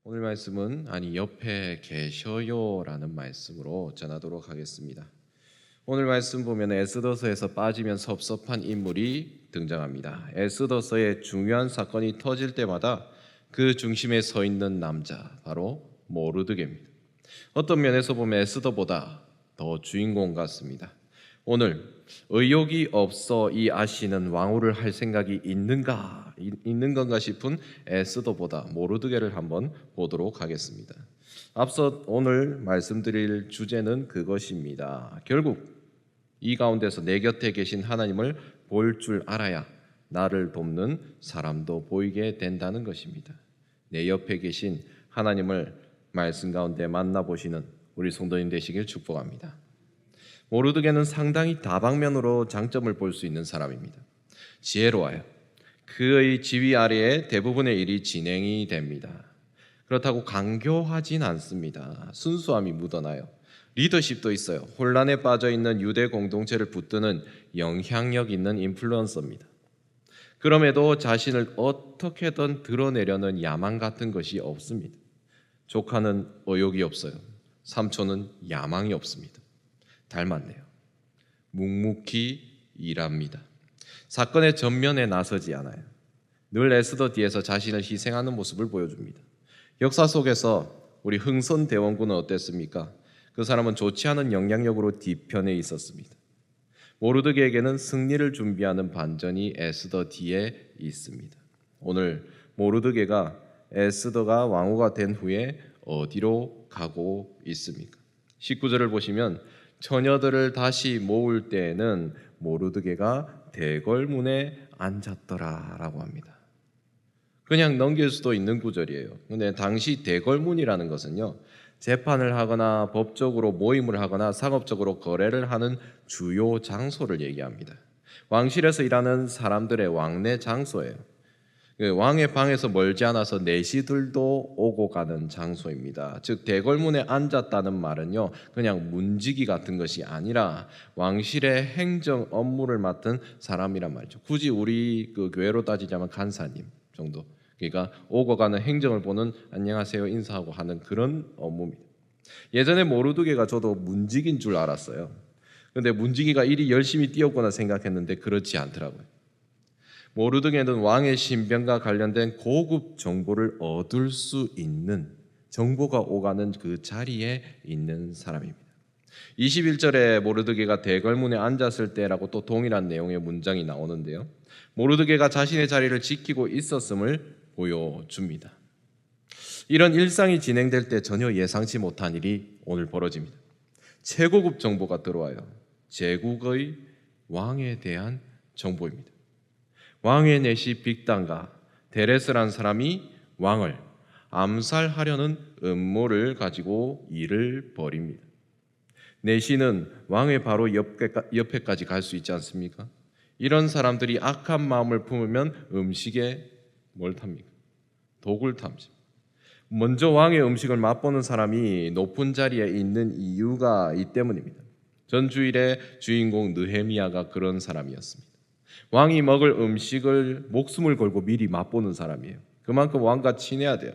오늘 말씀은 옆에 계셔요라는 말씀으로 전하도록 하겠습니다. 오늘 말씀 보면 에스더서에서 빠지면 섭섭한 인물이 등장합니다. 에스더서의 중요한 사건이 터질 때마다 그 중심에 서 있는 남자, 바로 모르드게입니다. 어떤 면에서 보면 에스더보다 더 주인공 같습니다. 오늘 의욕이 없어 이 아시는 왕후를 할 생각이 있는 건가 싶은 에스더보다 모르드게를 한번 보도록 하겠습니다. 앞서 오늘 말씀드릴 주제는 그것입니다. 결국 이 가운데서 내 곁에 계신 하나님을 볼 줄 알아야 나를 돕는 사람도 보이게 된다는 것입니다. 내 옆에 계신 하나님을 말씀 가운데 만나보시는 우리 성도님 되시길 축복합니다. 모르드게는 상당히 다방면으로 장점을 볼 수 있는 사람입니다. 지혜로워요. 그의 지휘 아래에 대부분의 일이 진행이 됩니다. 그렇다고 강교하진 않습니다. 순수함이 묻어나요. 리더십도 있어요. 혼란에 빠져 있는 유대 공동체를 붙드는 영향력 있는 인플루언서입니다. 그럼에도 자신을 어떻게든 드러내려는 야망 같은 것이 없습니다. 조카는 의욕이 없어요. 삼촌은 야망이 없습니다. 닮았네요. 묵묵히 일합니다. 사건의 전면에 나서지 않아요. 늘 에스더 뒤에서 자신을 희생하는 모습을 보여줍니다. 역사 속에서 우리 흥선 대원군은 어땠습니까? 그 사람은 좋지 않은 영향력으로 뒤편에 있었습니다. 모르드게에게는 승리를 준비하는 반전이 에스더 뒤에 있습니다. 오늘 모르드게가 에스더가 왕후가 된 후에 어디로 가고 있습니까? 19절을 보시면 처녀들을 다시 모을 때에는 모르드게가 대궐문에 앉았더라라고 합니다. 그냥 넘길 수도 있는 구절이에요. 근데 당시 대궐문이라는 것은요, 재판을 하거나 법적으로 모임을 하거나 상업적으로 거래를 하는 주요 장소를 얘기합니다. 왕실에서 일하는 사람들의 왕래 장소예요. 왕의 방에서 멀지 않아서 내시들도 오고 가는 장소입니다. 즉 대궐문에 앉았다는 말은요, 그냥 문지기 같은 것이 아니라 왕실의 행정 업무를 맡은 사람이란 말이죠. 굳이 우리 교회로 따지자면 간사님 정도. 그러니까 오고 가는 행정을 보는 안녕하세요 인사하고 하는 그런 업무입니다. 예전에 모르드게가 저도 문지기인 줄 알았어요. 그런데 문지기가 일이 열심히 뛰었구나 생각했는데 그렇지 않더라고요. 모르드게는 왕의 신병과 관련된 고급 정보를 얻을 수 있는, 정보가 오가는 그 자리에 있는 사람입니다. 21절에 모르드게가 대궐문에 앉았을 때라고 또 동일한 내용의 문장이 나오는데요, 모르드게가 자신의 자리를 지키고 있었음을 보여줍니다. 이런 일상이 진행될 때 전혀 예상치 못한 일이 오늘 벌어집니다. 최고급 정보가 들어와요. 제국의 왕에 대한 정보입니다. 왕의 내시 빅단과 데레스란 사람이 왕을 암살하려는 음모를 가지고 일을 벌입니다. 내시는 왕의 바로 옆에까지 갈 수 있지 않습니까? 이런 사람들이 악한 마음을 품으면 음식에 뭘 탑니까? 독을 탐지. 먼저 왕의 음식을 맛보는 사람이 높은 자리에 있는 이유가 이 때문입니다. 전 주일의 주인공 느헤미야가 그런 사람이었습니다. 왕이 먹을 음식을 목숨을 걸고 미리 맛보는 사람이에요. 그만큼 왕과 친해야 돼요.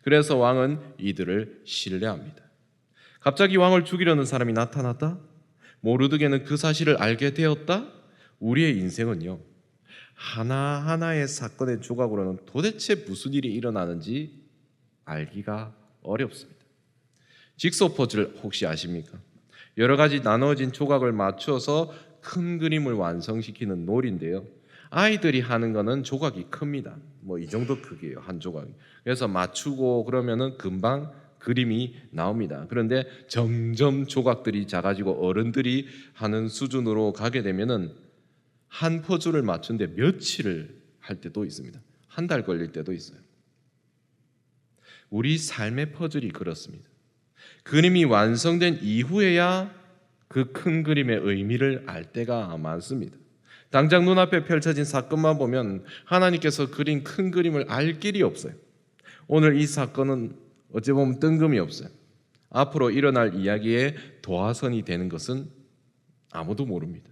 그래서 왕은 이들을 신뢰합니다. 갑자기 왕을 죽이려는 사람이 나타났다? 모르드게는 그 사실을 알게 되었다? 우리의 인생은요, 하나하나의 사건의 조각으로는 도대체 무슨 일이 일어나는지 알기가 어렵습니다. 직소 퍼즐 혹시 아십니까? 여러 가지 나눠진 조각을 맞춰서 큰 그림을 완성시키는 놀이인데요, 아이들이 하는 거는 조각이 큽니다. 이 정도 크기예요, 한 조각이. 그래서 맞추고 그러면은 금방 그림이 나옵니다. 그런데 점점 조각들이 작아지고 어른들이 하는 수준으로 가게 되면은 한 퍼즐을 맞추는데 며칠을 할 때도 있습니다. 한 달 걸릴 때도 있어요. 우리 삶의 퍼즐이 그렇습니다. 그림이 완성된 이후에야 그 큰 그림의 의미를 알 때가 많습니다. 당장 눈앞에 펼쳐진 사건만 보면 하나님께서 그린 큰 그림을 알 길이 없어요. 오늘 이 사건은 어찌 보면 뜬금이 없어요. 앞으로 일어날 이야기의 도화선이 되는 것은 아무도 모릅니다.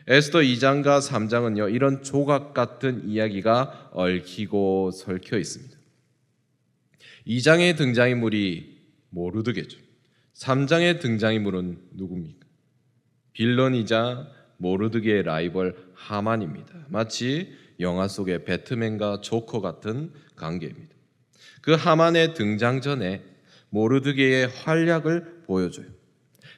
에스더 2장과 3장은요, 이런 조각 같은 이야기가 얽히고 설켜 있습니다. 2장의 등장인물이 모르드게죠. 3장의 등장인물은 누굽니까? 빌런이자 모르드게의 라이벌 하만입니다. 마치 영화 속의 배트맨과 조커 같은 관계입니다. 그 하만의 등장 전에 모르드게의 활약을 보여줘요.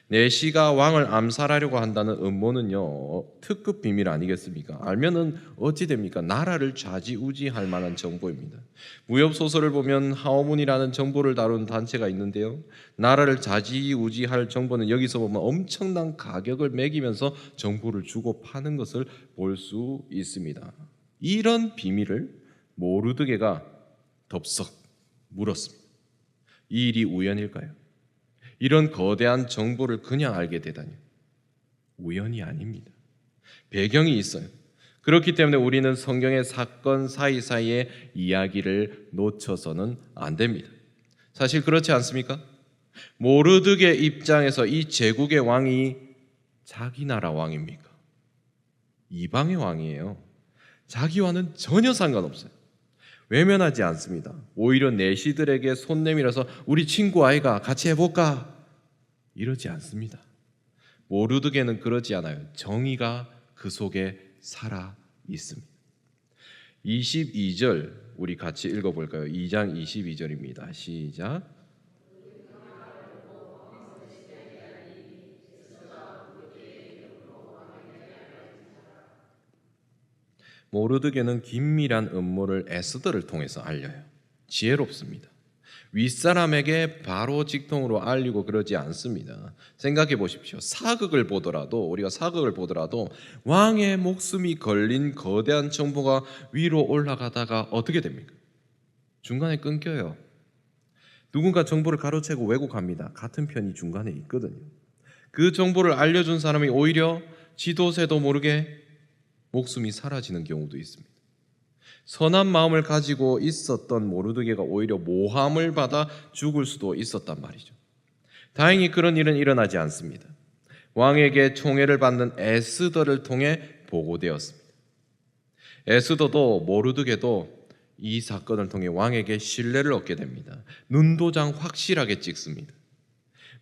내시가 왕을 암살하려고 한다는 음모는요, 특급 비밀 아니겠습니까? 알면은 어찌 됩니까? 나라를 좌지우지할 만한 정보입니다. 무협 소설을 보면 하오문이라는 정보를 다룬 단체가 있는데요, 나라를 좌지우지할 정보는 여기서 보면 엄청난 가격을 매기면서 정보를 주고 파는 것을 볼 수 있습니다. 이런 비밀을 모르드게가 덥석 물었습니다. 이 일이 우연일까요? 이런 거대한 정보를 그냥 알게 되다니 우연이 아닙니다. 배경이 있어요. 그렇기 때문에 우리는 성경의 사건 사이사이의 이야기를 놓쳐서는 안 됩니다. 사실 그렇지 않습니까? 모르드게 입장에서 이 제국의 왕이 자기 나라 왕입니까? 이방의 왕이에요. 자기와는 전혀 상관없어요. 외면하지 않습니다. 오히려 내시들에게 손 내밀어서 우리 친구 아이가 같이 해볼까? 이러지 않습니다. 모르드게는 그러지 않아요. 정의가 그 속에 살아 있습니다. 22절 우리 같이 읽어볼까요? 2장 22절입니다. 시작. 모르드게는 긴밀한 음모를 에스더를 통해서 알려요. 지혜롭습니다. 윗사람에게 바로 직통으로 알리고 그러지 않습니다. 생각해 보십시오. 우리가 사극을 보더라도 왕의 목숨이 걸린 거대한 정보가 위로 올라가다가 어떻게 됩니까? 중간에 끊겨요. 누군가 정보를 가로채고 왜곡합니다. 같은 편이 중간에 있거든요. 그 정보를 알려준 사람이 오히려 지도새도 모르게 목숨이 사라지는 경우도 있습니다. 선한 마음을 가지고 있었던 모르드게가 오히려 모함을 받아 죽을 수도 있었단 말이죠. 다행히 그런 일은 일어나지 않습니다. 왕에게 총애를 받는 에스더를 통해 보고되었습니다. 에스더도 모르드게도 이 사건을 통해 왕에게 신뢰를 얻게 됩니다. 눈도장 확실하게 찍습니다.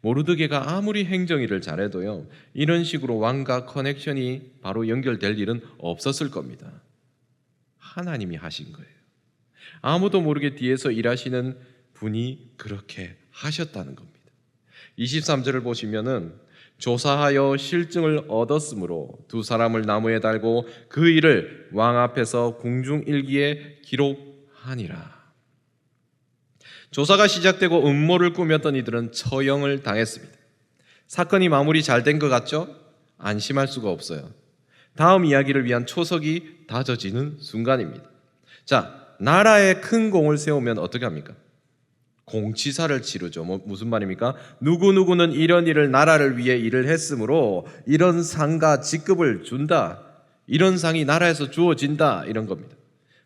모르드게가 아무리 행정일을 잘해도요, 이런 식으로 왕과 커넥션이 바로 연결될 일은 없었을 겁니다. 하나님이 하신 거예요. 아무도 모르게 뒤에서 일하시는 분이 그렇게 하셨다는 겁니다. 23절을 보시면은 조사하여 실증을 얻었으므로 두 사람을 나무에 달고 그 일을 왕 앞에서 궁중일기에 기록하니라. 조사가 시작되고 음모를 꾸몄던 이들은 처형을 당했습니다. 사건이 마무리 잘 된 것 같죠? 안심할 수가 없어요. 다음 이야기를 위한 초석이 다져지는 순간입니다. 자, 나라에 큰 공을 세우면 어떻게 합니까? 공치사를 치르죠. 무슨 말입니까? 누구누구는 이런 일을 나라를 위해 일을 했으므로 이런 상과 직급을 준다. 이런 상이 나라에서 주어진다. 이런 겁니다.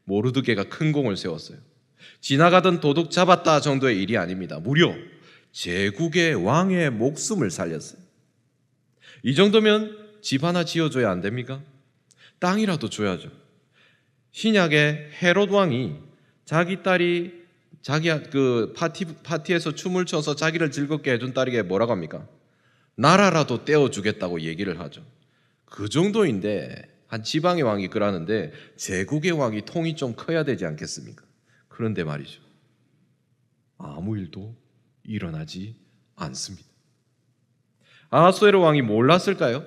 모르드게가 큰 공을 세웠어요. 지나가던 도둑 잡았다 정도의 일이 아닙니다. 무려 제국의 왕의 목숨을 살렸어요. 이 정도면 집 하나 지어줘야 안 됩니까? 땅이라도 줘야죠. 신약의 헤롯 왕이 자기 딸이 파티에서 춤을 춰서 자기를 즐겁게 해준 딸에게 뭐라고 합니까? 나라라도 떼어주겠다고 얘기를 하죠. 그 정도인데 한 지방의 왕이 그러는데 제국의 왕이 통이 좀 커야 되지 않겠습니까? 그런데 말이죠, 아무 일도 일어나지 않습니다. 아하수에로 왕이 몰랐을까요?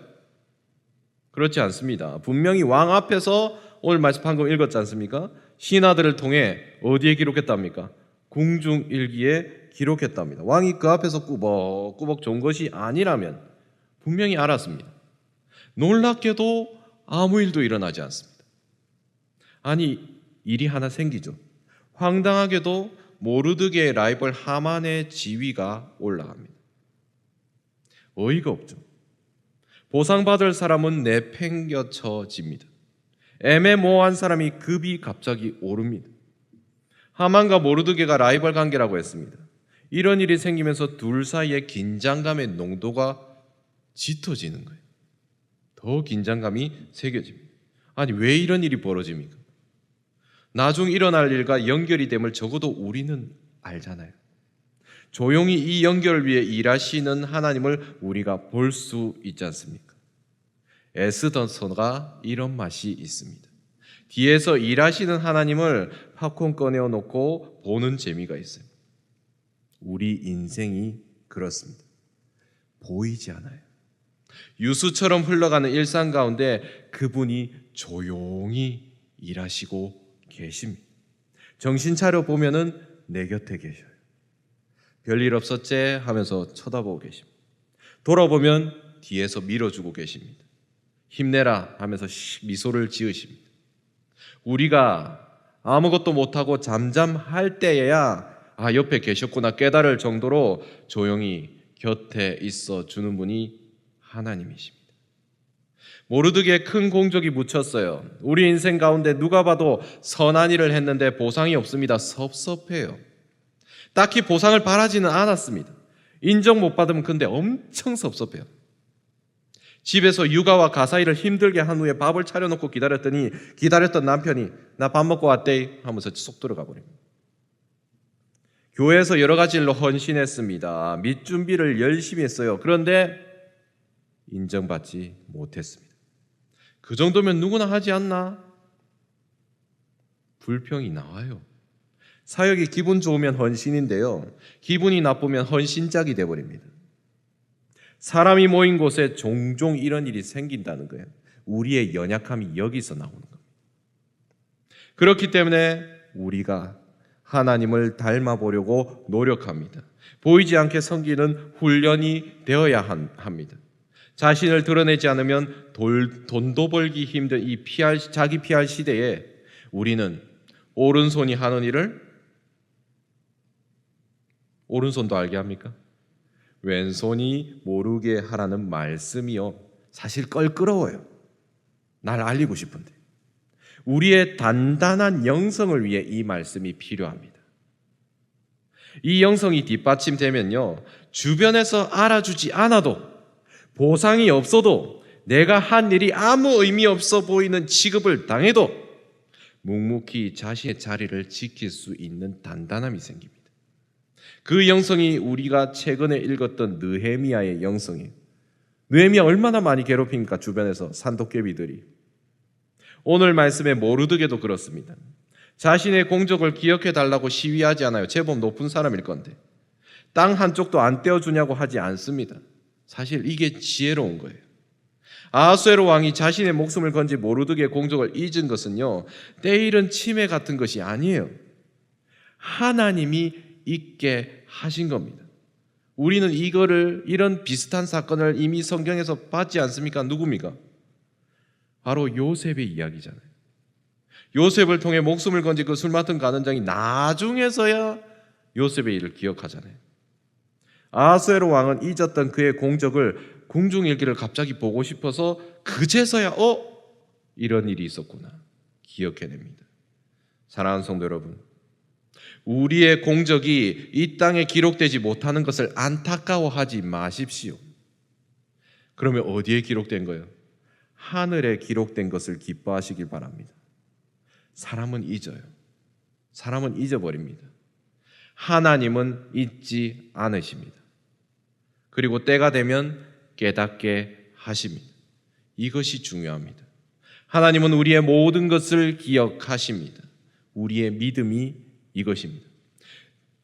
그렇지 않습니다. 분명히 왕 앞에서 오늘 말씀 방금 읽었지 않습니까? 신하들을 통해 어디에 기록했답니까? 궁중일기에 기록했답니다. 왕이 그 앞에서 꾸벅꾸벅 좋은 것이 아니라면 분명히 알았습니다. 놀랍게도 아무 일도 일어나지 않습니다. 아니, 일이 하나 생기죠. 황당하게도 모르드게의 라이벌 하만의 지위가 올라갑니다. 어이가 없죠. 보상받을 사람은 내팽겨쳐집니다. 애매모호한 사람이 급이 갑자기 오릅니다. 하만과 모르드게가 라이벌 관계라고 했습니다. 이런 일이 생기면서 둘 사이의 긴장감의 농도가 짙어지는 거예요. 더 긴장감이 새겨집니다. 아니, 왜 이런 일이 벌어집니까? 나중 일어날 일과 연결이 됨을 적어도 우리는 알잖아요. 조용히 이 연결을 위해 일하시는 하나님을 우리가 볼 수 있지 않습니까? 에스더서가 이런 맛이 있습니다. 뒤에서 일하시는 하나님을 팝콘 꺼내어 놓고 보는 재미가 있어요. 우리 인생이 그렇습니다. 보이지 않아요. 유수처럼 흘러가는 일상 가운데 그분이 조용히 일하시고 계십니다. 정신 차려 보면은 내 곁에 계셔요. 별일 없었지 하면서 쳐다보고 계십니다. 돌아보면 뒤에서 밀어주고 계십니다. 힘내라 하면서 미소를 지으십니다. 우리가 아무것도 못하고 잠잠할 때에야 옆에 계셨구나 깨달을 정도로 조용히 곁에 있어 주는 분이 하나님이십니다. 모르드게 큰 공적이 묻혔어요. 우리 인생 가운데 누가 봐도 선한 일을 했는데 보상이 없습니다. 섭섭해요. 딱히 보상을 바라지는 않았습니다. 인정 못 받으면 근데 엄청 섭섭해요. 집에서 육아와 가사일을 힘들게 한 후에 밥을 차려놓고 기다렸더니 기다렸던 남편이 나 밥 먹고 왔대 하면서 쏙 들어가 버립니다. 교회에서 여러 가지 일로 헌신했습니다. 밑준비를 열심히 했어요. 그런데 인정받지 못했습니다. 그 정도면 누구나 하지 않나? 불평이 나와요. 사역이 기분 좋으면 헌신인데요. 기분이 나쁘면 헌신짝이 돼버립니다. 사람이 모인 곳에 종종 이런 일이 생긴다는 거예요. 우리의 연약함이 여기서 나오는 겁니다. 그렇기 때문에 우리가 하나님을 닮아보려고 노력합니다. 보이지 않게 섬기는 훈련이 되어야 합니다. 자신을 드러내지 않으면 돈도 벌기 힘든 이 자기 PR 시대에 우리는 오른손이 하는 일을 오른손도 알게 합니까? 왼손이 모르게 하라는 말씀이요. 사실 껄끄러워요. 날 알리고 싶은데. 우리의 단단한 영성을 위해 이 말씀이 필요합니다. 이 영성이 뒷받침되면요. 주변에서 알아주지 않아도 보상이 없어도 내가 한 일이 아무 의미 없어 보이는 취급을 당해도 묵묵히 자신의 자리를 지킬 수 있는 단단함이 생깁니다. 그 영성이 우리가 최근에 읽었던 느헤미야의 영성이에요. 느헤미야 얼마나 많이 괴롭힙니까? 주변에서 산도깨비들이. 오늘 말씀의 모르드게도 그렇습니다. 자신의 공적을 기억해달라고 시위하지 않아요. 제법 높은 사람일 건데. 땅 한쪽도 안 떼어주냐고 하지 않습니다. 사실 이게 지혜로운 거예요. 아하수에로 왕이 자신의 목숨을 건지 모르드게의 공적을 잊은 것은요, 때일은 치매 같은 것이 아니에요. 하나님이 있게 하신 겁니다. 우리는 이런 비슷한 사건을 이미 성경에서 봤지 않습니까? 누굽니까? 바로 요셉의 이야기잖아요. 요셉을 통해 목숨을 건진 그 술 맡은 가늠장이 나중에서야 요셉의 일을 기억하잖아요. 아하수에로 왕은 잊었던 그의 공적을 궁중일기를 갑자기 보고 싶어서 그제서야 이런 일이 있었구나 기억해냅니다. 사랑하는 성도 여러분, 우리의 공적이 이 땅에 기록되지 못하는 것을 안타까워하지 마십시오. 그러면 어디에 기록된 거예요? 하늘에 기록된 것을 기뻐하시길 바랍니다. 사람은 잊어요. 사람은 잊어버립니다. 하나님은 잊지 않으십니다. 그리고 때가 되면 깨닫게 하십니다. 이것이 중요합니다. 하나님은 우리의 모든 것을 기억하십니다. 우리의 믿음이 이것입니다.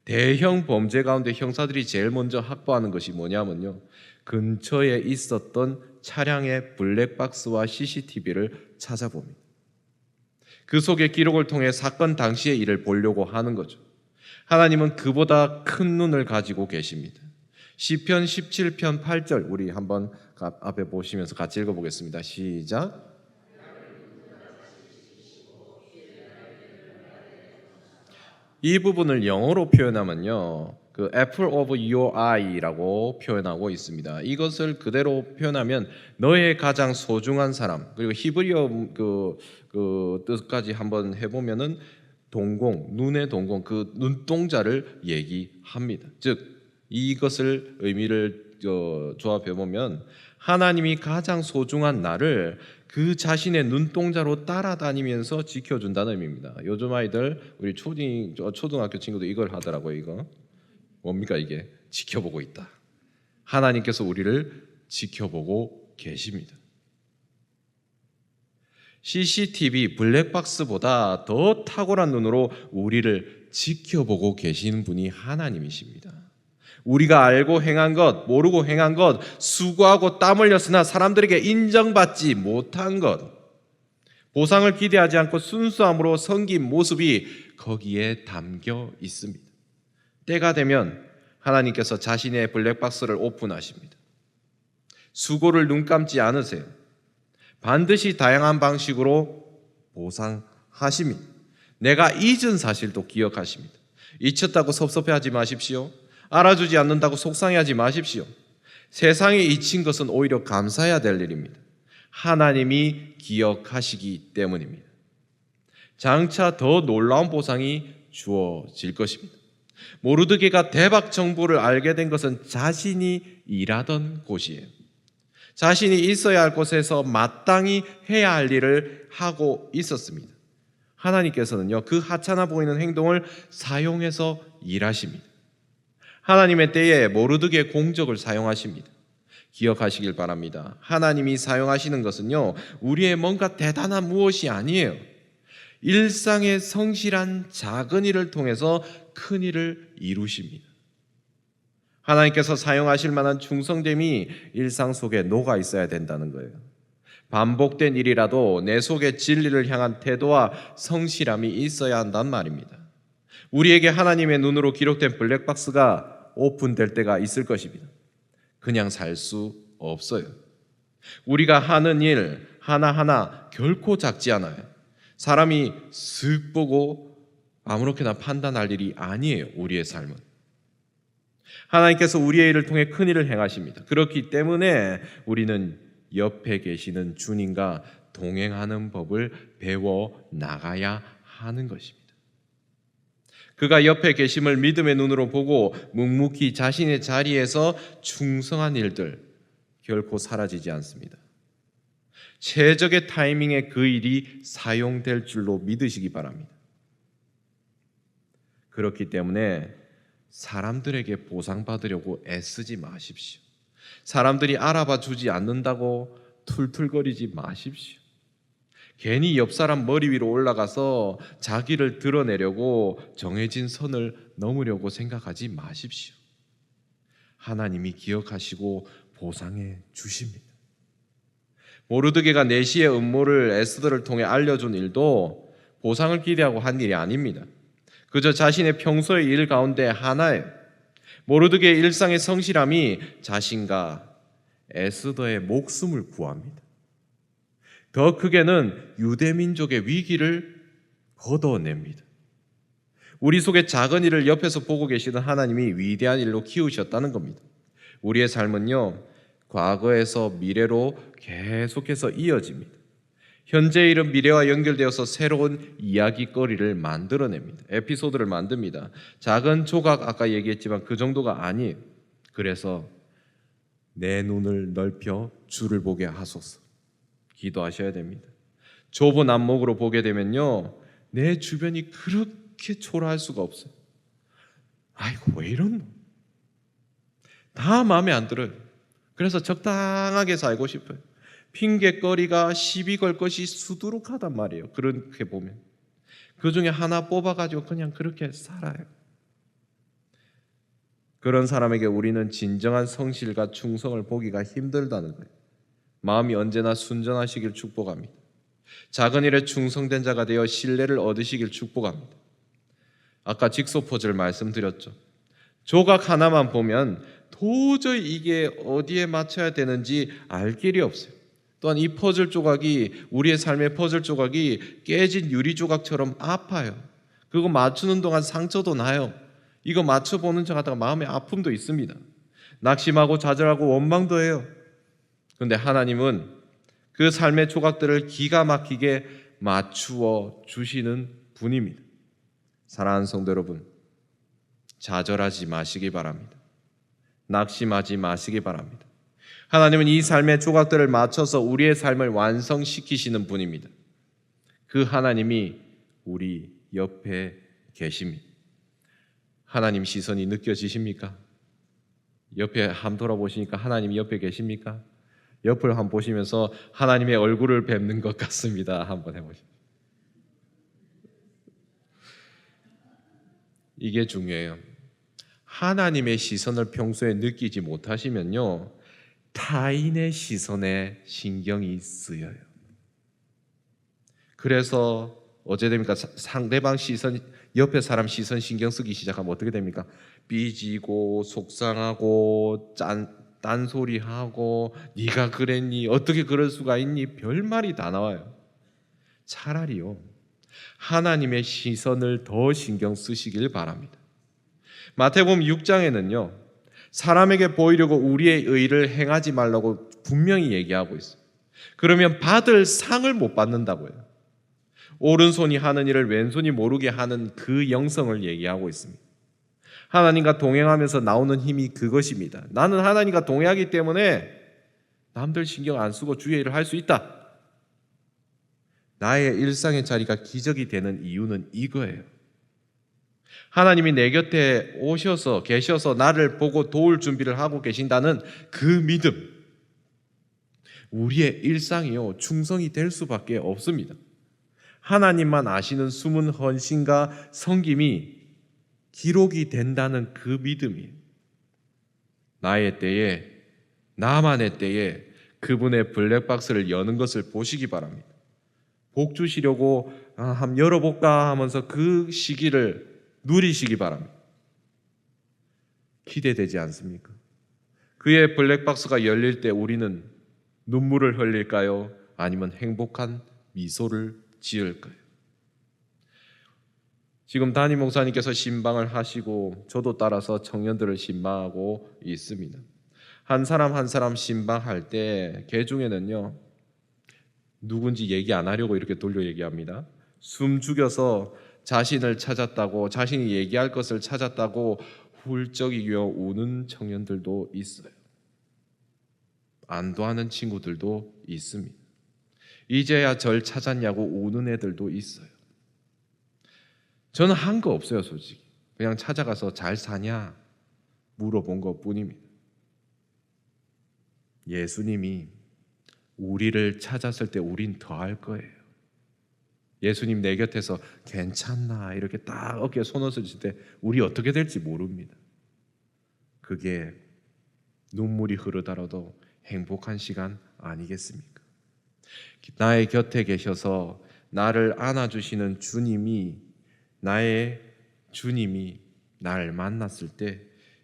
대형 범죄 가운데 형사들이 제일 먼저 확보하는 것이 뭐냐면요, 근처에 있었던 차량의 블랙박스와 CCTV를 찾아봅니다. 그 속의 기록을 통해 사건 당시의 일을 보려고 하는 거죠. 하나님은 그보다 큰 눈을 가지고 계십니다. 시편 17편 8절 우리 한번 앞에 보시면서 같이 읽어보겠습니다. 시작. 이 부분을 영어로 표현하면요, 그 apple of your eye라고 표현하고 있습니다. 이것을 그대로 표현하면 너의 가장 소중한 사람, 그리고 히브리어 그 뜻까지 한번 해보면은 동공, 눈의 동공, 그 눈동자를 얘기합니다. 즉 이것을 의미를 조합해 보면 하나님이 가장 소중한 나를 그 자신의 눈동자로 따라다니면서 지켜준다는 의미입니다. 요즘 아이들 우리 초등학교 친구도 이걸 하더라고요. 이거 뭡니까 이게? 지켜보고 있다. 하나님께서 우리를 지켜보고 계십니다. CCTV 블랙박스보다 더 탁월한 눈으로 우리를 지켜보고 계시는 분이 하나님이십니다. 우리가 알고 행한 것, 모르고 행한 것, 수고하고 땀 흘렸으나 사람들에게 인정받지 못한 것, 보상을 기대하지 않고 순수함으로 섬긴 모습이 거기에 담겨 있습니다. 때가 되면 하나님께서 자신의 블랙박스를 오픈하십니다. 수고를 눈 감지 않으세요. 반드시 다양한 방식으로 보상하십니다. 내가 잊은 사실도 기억하십니다. 잊혔다고 섭섭해하지 마십시오. 알아주지 않는다고 속상해하지 마십시오. 세상에 잊힌 것은 오히려 감사해야 될 일입니다. 하나님이 기억하시기 때문입니다. 장차 더 놀라운 보상이 주어질 것입니다. 모르드게가 대박 정보를 알게 된 것은 자신이 일하던 곳이에요. 자신이 있어야 할 곳에서 마땅히 해야 할 일을 하고 있었습니다. 하나님께서는요, 그 하찮아 보이는 행동을 사용해서 일하십니다. 하나님의 때에 모르드게 공적을 사용하십니다. 기억하시길 바랍니다. 하나님이 사용하시는 것은요, 우리의 뭔가 대단한 무엇이 아니에요. 일상의 성실한 작은 일을 통해서 큰 일을 이루십니다. 하나님께서 사용하실 만한 충성됨이 일상 속에 녹아 있어야 된다는 거예요. 반복된 일이라도 내 속에 진리를 향한 태도와 성실함이 있어야 한단 말입니다. 우리에게 하나님의 눈으로 기록된 블랙박스가 오픈될 때가 있을 것입니다. 그냥 살 수 없어요. 우리가 하는 일 하나하나 결코 작지 않아요. 사람이 슥 보고 아무렇게나 판단할 일이 아니에요. 우리의 삶은. 하나님께서 우리의 일을 통해 큰 일을 행하십니다. 그렇기 때문에 우리는 옆에 계시는 주님과 동행하는 법을 배워 나가야 하는 것입니다. 그가 옆에 계심을 믿음의 눈으로 보고 묵묵히 자신의 자리에서 충성한 일들 결코 사라지지 않습니다. 최적의 타이밍에 그 일이 사용될 줄로 믿으시기 바랍니다. 그렇기 때문에 사람들에게 보상받으려고 애쓰지 마십시오. 사람들이 알아봐 주지 않는다고 툴툴거리지 마십시오. 괜히 옆 사람 머리 위로 올라가서 자기를 드러내려고 정해진 선을 넘으려고 생각하지 마십시오. 하나님이 기억하시고 보상해 주십니다. 모르드게가 내시의 음모를 에스더를 통해 알려준 일도 보상을 기대하고 한 일이 아닙니다. 그저 자신의 평소의 일 가운데 하나예요. 모르드게의 일상의 성실함이 자신과 에스더의 목숨을 구합니다. 더 크게는 유대민족의 위기를 걷어냅니다. 우리 속의 작은 일을 옆에서 보고 계시는 하나님이 위대한 일로 키우셨다는 겁니다. 우리의 삶은요, 과거에서 미래로 계속해서 이어집니다. 현재의 일은 미래와 연결되어서 새로운 이야기거리를 만들어냅니다. 에피소드를 만듭니다. 작은 조각, 아까 얘기했지만 그 정도가 아니에요. 그래서 내 눈을 넓혀 주를 보게 하소서. 기도하셔야 됩니다. 좁은 안목으로 보게 되면요, 내 주변이 그렇게 초라할 수가 없어요. 아이고 왜 이런 다 마음에 안 들어요. 그래서 적당하게 살고 싶어요. 핑계거리가 시비 걸 것이 수두룩하단 말이에요. 그렇게 보면 그 중에 하나 뽑아가지고 그냥 그렇게 살아요. 그런 사람에게 우리는 진정한 성실과 충성을 보기가 힘들다는 거예요. 마음이 언제나 순전하시길 축복합니다. 작은 일에 충성된 자가 되어 신뢰를 얻으시길 축복합니다. 아까 직소 퍼즐 말씀드렸죠. 조각 하나만 보면 도저히 이게 어디에 맞춰야 되는지 알 길이 없어요. 또한 이 퍼즐 조각이 우리의 삶의 퍼즐 조각이 깨진 유리 조각처럼 아파요. 그거 맞추는 동안 상처도 나요. 이거 맞춰보는 척 하다가 마음의 아픔도 있습니다. 낙심하고 좌절하고 원망도 해요. 그런데 하나님은 그 삶의 조각들을 기가 막히게 맞추어 주시는 분입니다. 사랑하는 성도 여러분, 좌절하지 마시기 바랍니다. 낙심하지 마시기 바랍니다. 하나님은 이 삶의 조각들을 맞춰서 우리의 삶을 완성시키시는 분입니다. 그 하나님이 우리 옆에 계십니다. 하나님 시선이 느껴지십니까? 옆에 한번 돌아보시니까 하나님이 옆에 계십니까? 옆을 한번 보시면서 하나님의 얼굴을 뵙는 것 같습니다. 한번 해보십시오. 이게 중요해요. 하나님의 시선을 평소에 느끼지 못하시면요, 타인의 시선에 신경이 쓰여요. 그래서 어째 됩니까? 상대방 시선, 옆에 사람 시선 신경 쓰기 시작하면 어떻게 됩니까? 삐지고 속상하고 딴소리하고 네가 그랬니? 어떻게 그럴 수가 있니? 별말이 다 나와요. 차라리요, 하나님의 시선을 더 신경 쓰시길 바랍니다. 마태복음 6장에는요, 사람에게 보이려고 우리의 의를 행하지 말라고 분명히 얘기하고 있어요. 그러면 받을 상을 못 받는다고요. 오른손이 하는 일을 왼손이 모르게 하는 그 영성을 얘기하고 있습니다. 하나님과 동행하면서 나오는 힘이 그것입니다. 나는 하나님과 동행하기 때문에 남들 신경 안 쓰고 주의 일을 할 수 있다. 나의 일상의 자리가 기적이 되는 이유는 이거예요. 하나님이 내 곁에 오셔서 계셔서 나를 보고 도울 준비를 하고 계신다는 그 믿음, 우리의 일상이요 충성이 될 수밖에 없습니다. 하나님만 아시는 숨은 헌신과 섬김이 기록이 된다는 그 믿음이 나의 때에, 나만의 때에 그분의 블랙박스를 여는 것을 보시기 바랍니다. 복 주시려고 한번 열어볼까 하면서 그 시기를 누리시기 바랍니다. 기대되지 않습니까? 그의 블랙박스가 열릴 때 우리는 눈물을 흘릴까요? 아니면 행복한 미소를 지을까요? 지금 담임 목사님께서 신방을 하시고 저도 따라서 청년들을 신방하고 있습니다. 한 사람 한 사람 신방할 때 개 중에는요, 누군지 얘기 안 하려고 이렇게 돌려 얘기합니다. 숨 죽여서 자신을 찾았다고, 자신이 얘기할 것을 찾았다고 훌쩍이며 우는 청년들도 있어요. 안도하는 친구들도 있습니다. 이제야 절 찾았냐고 우는 애들도 있어요. 저는 한 거 없어요, 솔직히. 그냥 찾아가서 잘 사냐 물어본 것 뿐입니다. 예수님이 우리를 찾았을 때 우린 더 할 거예요. 예수님 내 곁에서 괜찮나 이렇게 딱 어깨에 손을 쓰실 때 우리 어떻게 될지 모릅니다. 그게 눈물이 흐르더라도 행복한 시간 아니겠습니까? 나의 곁에 계셔서 나를 안아주시는 나의 주님이 나를 만났을 때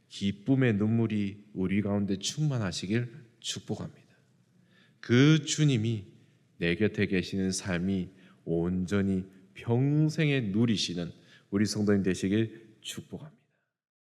기쁨의 눈물이 우리 가운데 충만하시길 축복합니다. 그 주님이 내 곁에 계시는 삶이 온전히 평생에 누리시는 우리 성도님 되시길 축복합니다.